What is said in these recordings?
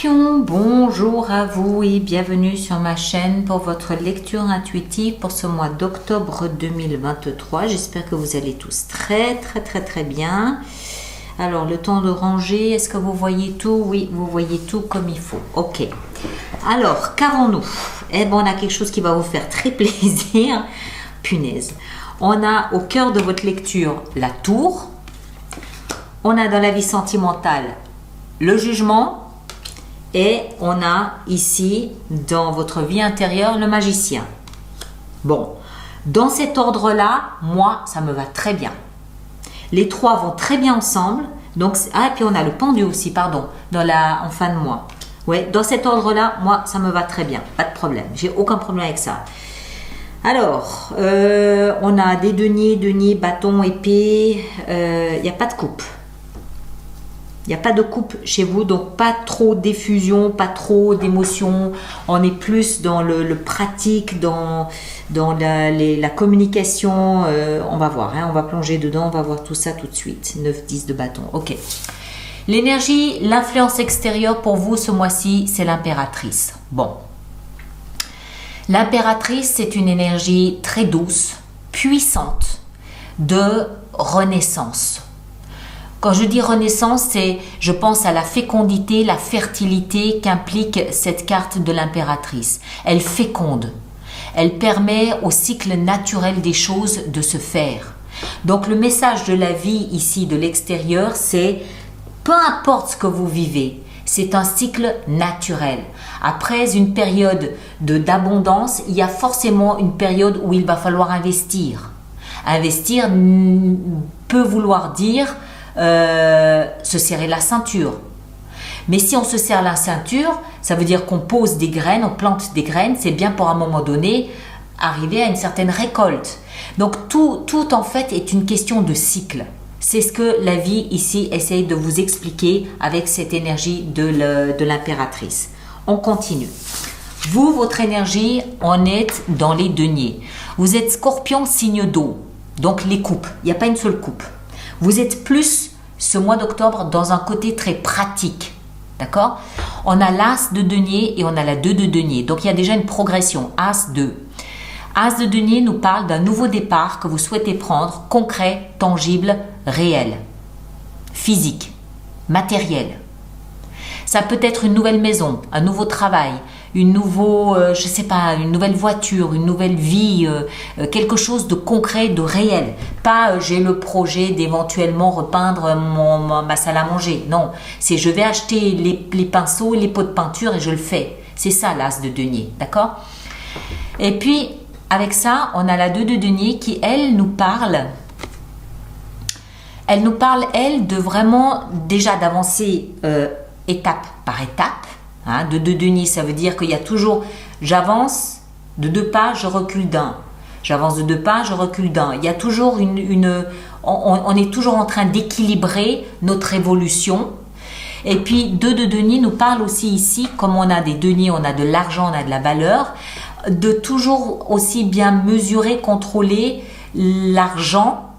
Scorpion, bonjour à vous et bienvenue sur ma chaîne pour votre lecture intuitive pour ce mois d'octobre 2023. J'espère que vous allez tous très bien. Alors, le temps de ranger, est-ce que vous voyez tout? Oui, vous voyez tout comme il faut. Ok. Alors, qu'avons-nous? Eh bien, on a quelque chose qui va vous faire très plaisir. Punaise. On a au cœur de votre lecture la tour. On a dans la vie sentimentale le jugement. Et on a ici, dans votre vie intérieure, le magicien. Bon, dans cet ordre-là, moi, ça me va très bien. Les trois vont très bien ensemble. Donc, et puis on a le pendu aussi, pardon, en fin de mois. Ouais, dans cet ordre-là, moi, ça me va très bien. Pas de problème. J'ai aucun problème avec ça. Alors, on a des deniers, bâton, épée. Il n'y a pas de coupe. Il n'y a pas de coupe chez vous, donc pas trop d'effusion, pas trop d'émotion. On est plus dans le pratique, dans la communication. On va voir, hein, on va plonger dedans, on va voir tout ça tout de suite. 9, 10 de bâton, ok. L'énergie, l'influence extérieure pour vous ce mois-ci, c'est l'impératrice. Bon. L'impératrice, c'est une énergie très douce, puissante, de renaissance. Quand je dis renaissance, je pense à la fécondité, la fertilité qu'implique cette carte de l'impératrice. Elle féconde. Elle permet au cycle naturel des choses de se faire. Donc le message de la vie ici de l'extérieur, c'est peu importe ce que vous vivez, c'est un cycle naturel. Après une période d'abondance, il y a forcément une période où il va falloir investir. Investir peut vouloir dire se serrer la ceinture. Mais si on se serre la ceinture, ça veut dire qu'on pose des graines, on plante des graines, c'est bien pour un moment donné arriver à une certaine récolte. Donc tout en fait est une question de cycle. C'est ce que la vie ici essaye de vous expliquer avec cette énergie de l'impératrice. On continue. Vous, votre énergie, on est dans les deniers. Vous êtes Scorpion, signe d'eau, donc les coupes. Il n'y a pas une seule coupe. Vous êtes plus, ce mois d'octobre, dans un côté très pratique. D'accord? On a l'As de denier et on a la 2 de denier. Donc, il y a déjà une progression. As 2. As de denier nous parle d'un nouveau départ que vous souhaitez prendre, concret, tangible, réel, physique, matériel. Ça peut être une nouvelle maison, un nouveau travail, une nouvelle voiture, une nouvelle vie, quelque chose de concret, de réel. Pas j'ai le projet d'éventuellement repeindre ma salle à manger. Non, c'est je vais acheter les pinceaux et les pots de peinture et je le fais. C'est ça l'As de denier, d'accord? Et puis, avec ça, on a la 2 de denier qui, elle, nous parle. Elle nous parle, elle, de vraiment déjà d'avancer étape par étape. Hein, de 2 deniers, ça veut dire qu'il y a toujours, j'avance de 2 pas, je recule d'un. J'avance de 2 pas, je recule d'un. Il y a toujours on est toujours en train d'équilibrer notre évolution. Et puis 2 de denier nous parle aussi ici, comme on a des deniers, on a de l'argent, on a de la valeur, de toujours aussi bien mesurer, contrôler l'argent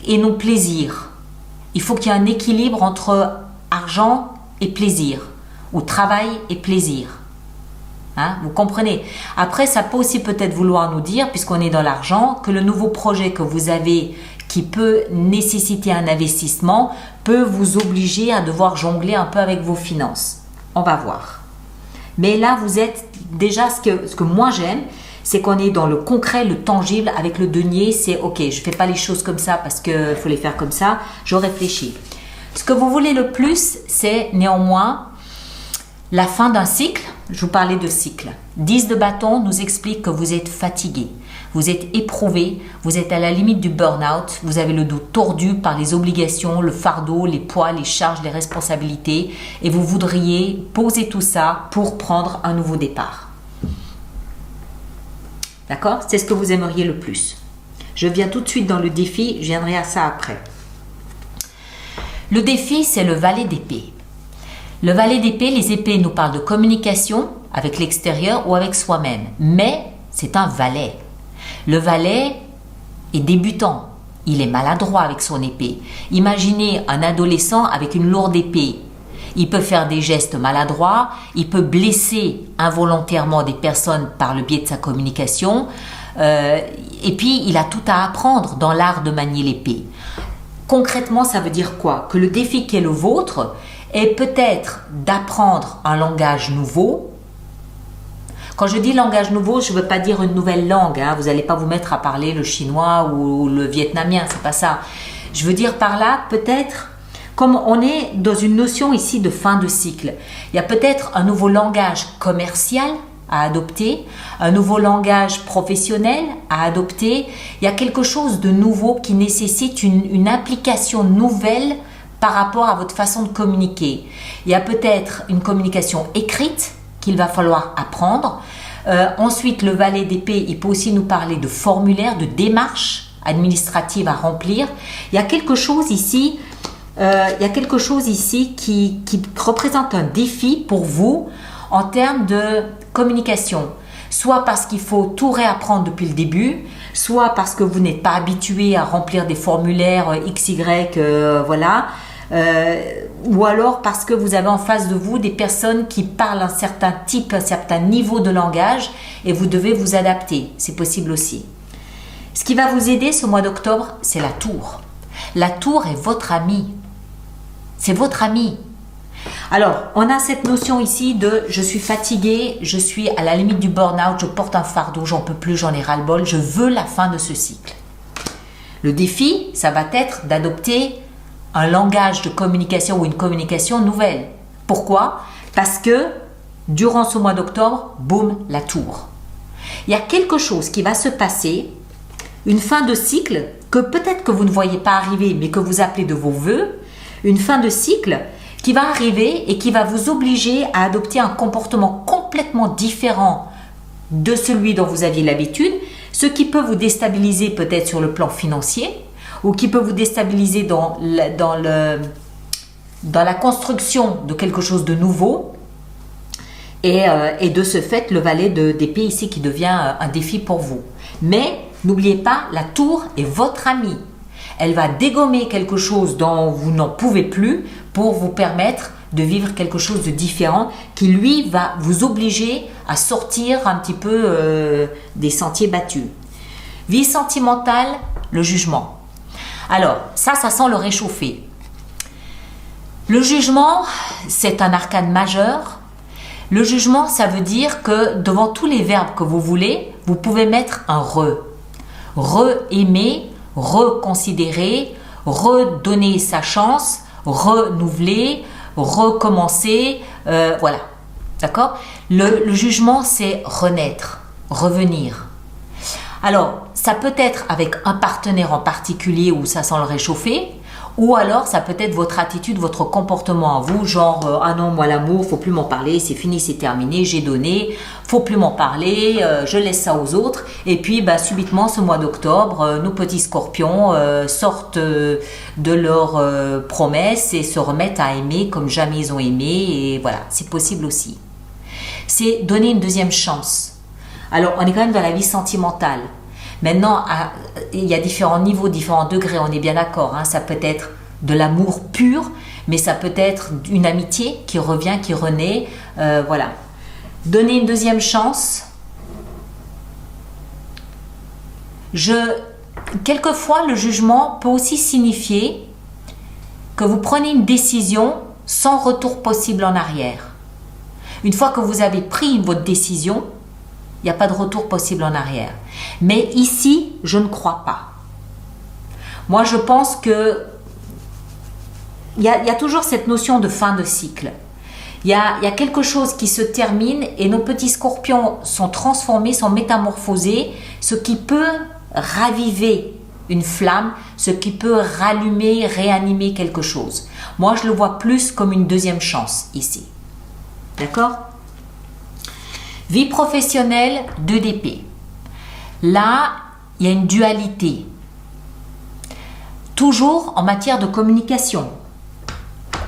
et nos plaisirs. Il faut qu'il y ait un équilibre entre argent et plaisir, ou travail et plaisir. Hein, vous comprenez? Après, ça peut aussi peut-être vouloir nous dire, puisqu'on est dans l'argent, que le nouveau projet que vous avez qui peut nécessiter un investissement peut vous obliger à devoir jongler un peu avec vos finances. On va voir. Mais là, vous êtes déjà, ce que moi j'aime, c'est qu'on est dans le concret, le tangible. Avec le denier, c'est ok, je ne fais pas les choses comme ça parce qu'il faut les faire comme ça, je réfléchis. Ce que vous voulez le plus, c'est néanmoins la fin d'un cycle. Je vous parlais de cycle. 10 de bâton nous explique que vous êtes fatigué, vous êtes éprouvé, vous êtes à la limite du burn-out, vous avez le dos tordu par les obligations, le fardeau, les poids, les charges, les responsabilités et vous voudriez poser tout ça pour prendre un nouveau départ. D'accord? C'est ce que vous aimeriez le plus. Je viens tout de suite dans le défi, je viendrai à ça après. Le défi, c'est le valet d'épée. Le valet d'épée, les épées nous parlent de communication avec l'extérieur ou avec soi-même. Mais c'est un valet. Le valet est débutant. Il est maladroit avec son épée. Imaginez un adolescent avec une lourde épée. il peut faire des gestes maladroits, il peut blesser involontairement des personnes par le biais de sa communication, et puis il a tout à apprendre dans l'art de manier l'épée. Concrètement, ça veut dire quoi? Que le défi qui est le vôtre est peut-être d'apprendre un langage nouveau. Quand je dis langage nouveau, je ne veux pas dire une nouvelle langue, hein. Vous n'allez pas vous mettre à parler le chinois ou le vietnamien, c'est pas ça. Je veux dire par là, peut-être, comme on est dans une notion ici de fin de cycle, il y a peut-être un nouveau langage commercial à adopter, un nouveau langage professionnel à adopter. Il y a quelque chose de nouveau qui nécessite une implication nouvelle par rapport à votre façon de communiquer. Il y a peut-être une communication écrite qu'il va falloir apprendre. Ensuite, le valet d'épée, il peut aussi nous parler de formulaire, de démarches administratives à remplir. Il y a quelque chose ici, qui représente un défi pour vous en termes de communication. Soit parce qu'il faut tout réapprendre depuis le début, soit parce que vous n'êtes pas habitué à remplir des formulaires XY, voilà. Ou alors parce que vous avez en face de vous des personnes qui parlent un certain type, un certain niveau de langage et vous devez vous adapter. C'est possible aussi. Ce qui va vous aider ce mois d'octobre, c'est la tour. La tour est votre ami. C'est votre ami. Alors, on a cette notion ici de je suis fatigué, je suis à la limite du burn-out, je porte un fardeau, j'en peux plus, j'en ai ras-le-bol, je veux la fin de ce cycle. Le défi, ça va être d'adopter un langage de communication ou une communication nouvelle. Pourquoi? Parce que durant ce mois d'octobre, boum, la tour. Il y a quelque chose qui va se passer, une fin de cycle que peut-être que vous ne voyez pas arriver, mais que vous appelez de vos voeux, une fin de cycle qui va arriver et qui va vous obliger à adopter un comportement complètement différent de celui dont vous aviez l'habitude, ce qui peut vous déstabiliser peut-être sur le plan financier, ou qui peut vous déstabiliser dans la construction de quelque chose de nouveau. Et de ce fait, le valet d'épée ici qui devient un défi pour vous. Mais n'oubliez pas, la tour est votre amie. Elle va dégommer quelque chose dont vous n'en pouvez plus pour vous permettre de vivre quelque chose de différent qui, lui, va vous obliger à sortir un petit peu des sentiers battus. Vie sentimentale, le jugement. Alors, ça sent le réchauffé. Le jugement, c'est un arcane majeur. Le jugement, ça veut dire que devant tous les verbes que vous voulez, vous pouvez mettre un re. Re-aimer, reconsidérer, redonner sa chance, renouveler, recommencer, voilà. D'accord? Le jugement, c'est renaître, revenir. Alors, ça peut être avec un partenaire en particulier où ça sent le réchauffer, ou alors ça peut être votre attitude, votre comportement à vous, genre ah non, moi l'amour, faut plus m'en parler, c'est fini, c'est terminé, j'ai donné, faut plus m'en parler, je laisse ça aux autres. Et puis subitement ce mois d'octobre, nos petits scorpions sortent de leurs promesses et se remettent à aimer comme jamais ils ont aimé, et voilà, c'est possible aussi. C'est donner une deuxième chance. Alors, on est quand même dans la vie sentimentale. Maintenant, il y a différents niveaux, différents degrés, on est bien d'accord. Hein. Ça peut être de l'amour pur, mais ça peut être une amitié qui revient, qui renaît. Voilà. Donner une deuxième chance. Quelquefois, le jugement peut aussi signifier que vous prenez une décision sans retour possible en arrière. Une fois que vous avez pris votre décision, il n'y a pas de retour possible en arrière. Mais ici, je ne crois pas. Moi, je pense que il y a toujours cette notion de fin de cycle. Il y a quelque chose qui se termine et nos petits scorpions sont transformés, sont métamorphosés, ce qui peut raviver une flamme, ce qui peut rallumer, réanimer quelque chose. Moi, je le vois plus comme une deuxième chance ici. D'accord ? Vie professionnelle, 2 d'épée. Là, il y a une dualité. Toujours en matière de communication.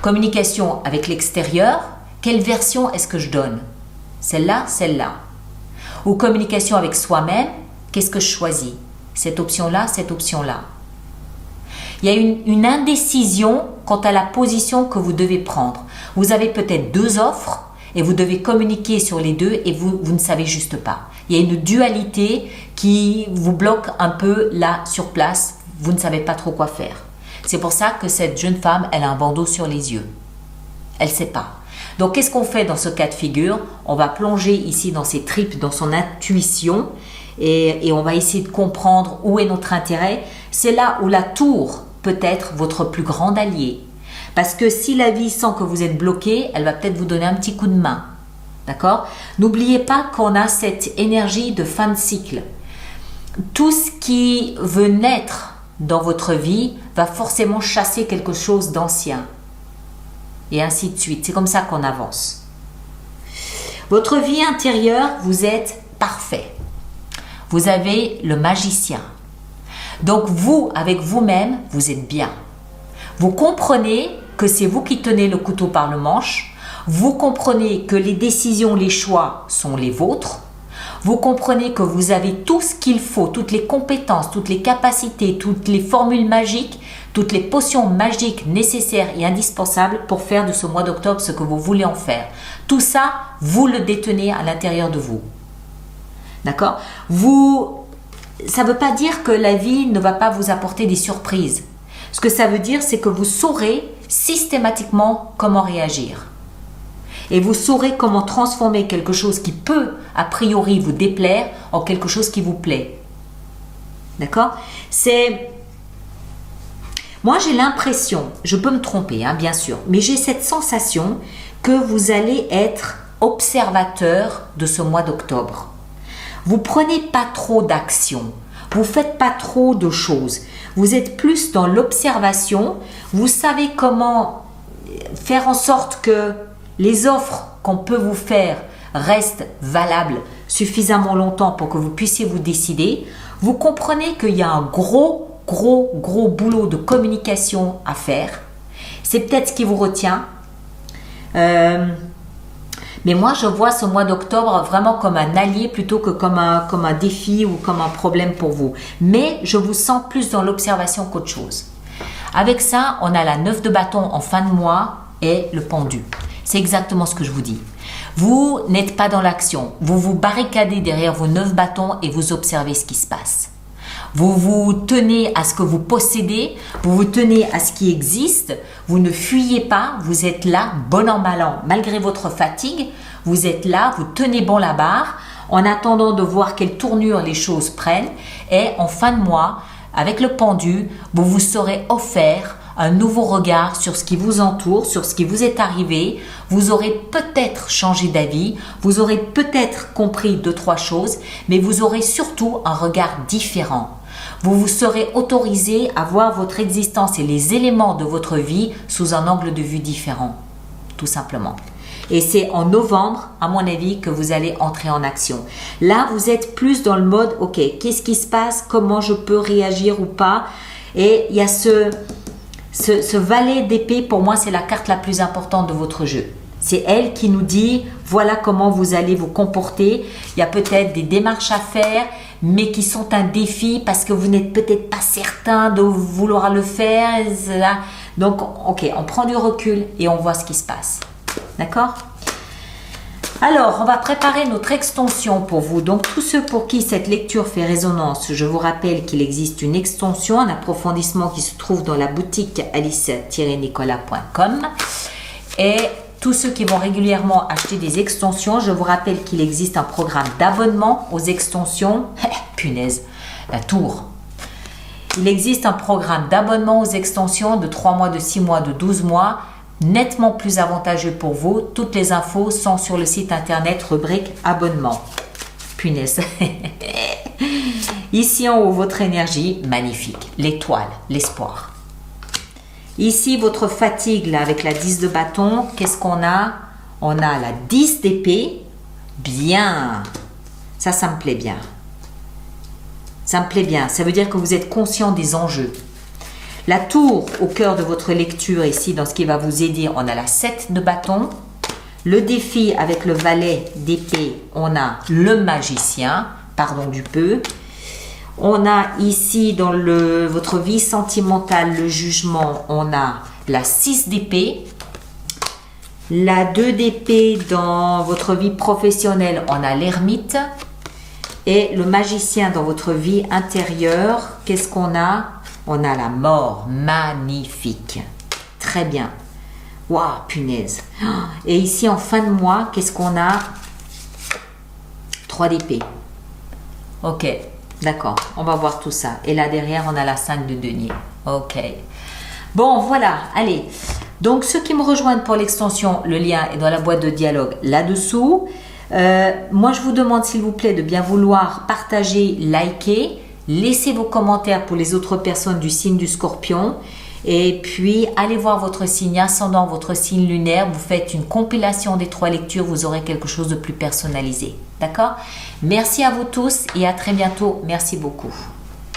Communication avec l'extérieur, quelle version est-ce que je donne? Celle-là, celle-là. Ou communication avec soi-même, qu'est-ce que je choisis? Cette option-là, cette option-là. Il y a une indécision quant à la position que vous devez prendre. Vous avez peut-être 2 offres et vous devez communiquer sur les 2 et vous ne savez juste pas. Il y a une dualité qui vous bloque un peu là sur place. Vous ne savez pas trop quoi faire. C'est pour ça que cette jeune femme, elle a un bandeau sur les yeux. Elle ne sait pas. Donc, qu'est-ce qu'on fait dans ce cas de figure? On va plonger ici dans ses tripes, dans son intuition et on va essayer de comprendre où est notre intérêt. C'est là où la tour peut être votre plus grand allié. Parce que si la vie sent que vous êtes bloqué, elle va peut-être vous donner un petit coup de main. D'accord? N'oubliez pas qu'on a cette énergie de fin de cycle. Tout ce qui veut naître dans votre vie va forcément chasser quelque chose d'ancien. Et ainsi de suite. C'est comme ça qu'on avance. Votre vie intérieure, vous êtes parfait. Vous avez le magicien. Donc vous, avec vous-même, vous êtes bien. Vous comprenez que c'est vous qui tenez le couteau par le manche. Vous comprenez que les décisions, les choix sont les vôtres. Vous comprenez que vous avez tout ce qu'il faut, toutes les compétences, toutes les capacités, toutes les formules magiques, toutes les potions magiques nécessaires et indispensables pour faire de ce mois d'octobre ce que vous voulez en faire. Tout ça, vous le détenez à l'intérieur de vous. D'accord? Ça ne veut pas dire que la vie ne va pas vous apporter des surprises. Ce que ça veut dire, c'est que vous saurez systématiquement comment réagir. Et vous saurez comment transformer quelque chose qui peut, a priori, vous déplaire en quelque chose qui vous plaît. D'accord? Moi, j'ai l'impression, je peux me tromper, hein, bien sûr, mais j'ai cette sensation que vous allez être observateur de ce mois d'octobre. Vous prenez pas trop d'action, vous faites pas trop de choses. Vous êtes plus dans l'observation, vous savez comment faire en sorte que les offres qu'on peut vous faire restent valables suffisamment longtemps pour que vous puissiez vous décider. Vous comprenez qu'il y a un gros boulot de communication à faire. C'est peut-être ce qui vous retient. Mais moi, je vois ce mois d'octobre vraiment comme un allié plutôt que comme un défi ou comme un problème pour vous. Mais je vous sens plus dans l'observation qu'autre chose. Avec ça, on a la 9 de bâton en fin de mois et le pendu. C'est exactement ce que je vous dis. Vous n'êtes pas dans l'action. Vous vous barricadez derrière vos 9 bâtons et vous observez ce qui se passe. Vous vous tenez à ce que vous possédez, vous vous tenez à ce qui existe, vous ne fuyez pas, vous êtes là, bon an, mal an. Malgré votre fatigue, vous êtes là, vous tenez bon la barre, en attendant de voir quelle tournure les choses prennent. Et en fin de mois, avec le pendu, vous vous serez offert un nouveau regard sur ce qui vous entoure, sur ce qui vous est arrivé. Vous aurez peut-être changé d'avis, vous aurez peut-être compris 2-3 choses, mais vous aurez surtout un regard différent. Vous vous serez autorisé à voir votre existence et les éléments de votre vie sous un angle de vue différent, tout simplement. Et c'est en novembre, à mon avis, que vous allez entrer en action. Là, vous êtes plus dans le mode, ok, qu'est-ce qui se passe, comment je peux réagir ou pas. Et il y a ce valet d'épée, pour moi, c'est la carte la plus importante de votre jeu. C'est elle qui nous dit, voilà comment vous allez vous comporter. Il y a peut-être des démarches à faire, mais qui sont un défi parce que vous n'êtes peut-être pas certain de vouloir le faire. Donc, ok, on prend du recul et on voit ce qui se passe. D'accord? Alors, on va préparer notre extension pour vous. Donc, tous ceux pour qui cette lecture fait résonance, je vous rappelle qu'il existe une extension, un approfondissement qui se trouve dans la boutique alice-nicolas.com. Et tous ceux qui vont régulièrement acheter des extensions, je vous rappelle qu'il existe un programme d'abonnement aux extensions. Punaise, la tour. Il existe un programme d'abonnement aux extensions de 3 mois, de 6 mois, de 12 mois, nettement plus avantageux pour vous. Toutes les infos sont sur le site internet rubrique abonnement. Punaise. Ici en haut, votre énergie, magnifique. L'étoile, l'espoir. Ici, votre fatigue, là, avec la 10 de bâton, qu'est-ce qu'on a? On a la 10 d'épée. Bien. Ça me plaît bien. Ça me plaît bien. Ça veut dire que vous êtes conscient des enjeux. La tour au cœur de votre lecture ici, dans ce qui va vous aider, on a la 7 de bâton. Le défi avec le valet d'épée, on a le magicien, pardon du peu. On a ici dans votre vie sentimentale, le jugement, on a la 6 d'épée. La 2 d'épée dans votre vie professionnelle, on a l'ermite. Et le magicien dans votre vie intérieure, qu'est-ce qu'on a? On a la mort. Magnifique. Très bien. Waouh, punaise. Et ici, en fin de mois, qu'est-ce qu'on a? 3 d'épée. Ok, d'accord. On va voir tout ça. Et là, derrière, on a la 5 de denier. Ok. Bon, voilà. Allez. Donc, ceux qui me rejoignent pour l'extension, le lien est dans la boîte de dialogue là-dessous. Moi, je vous demande, s'il vous plaît, de bien vouloir partager, liker, laisser vos commentaires pour les autres personnes du signe du Scorpion. Et puis, allez voir votre signe ascendant, votre signe lunaire. Vous faites une compilation des 3 lectures. Vous aurez quelque chose de plus personnalisé. D'accord? Merci à vous tous et à très bientôt. Merci beaucoup.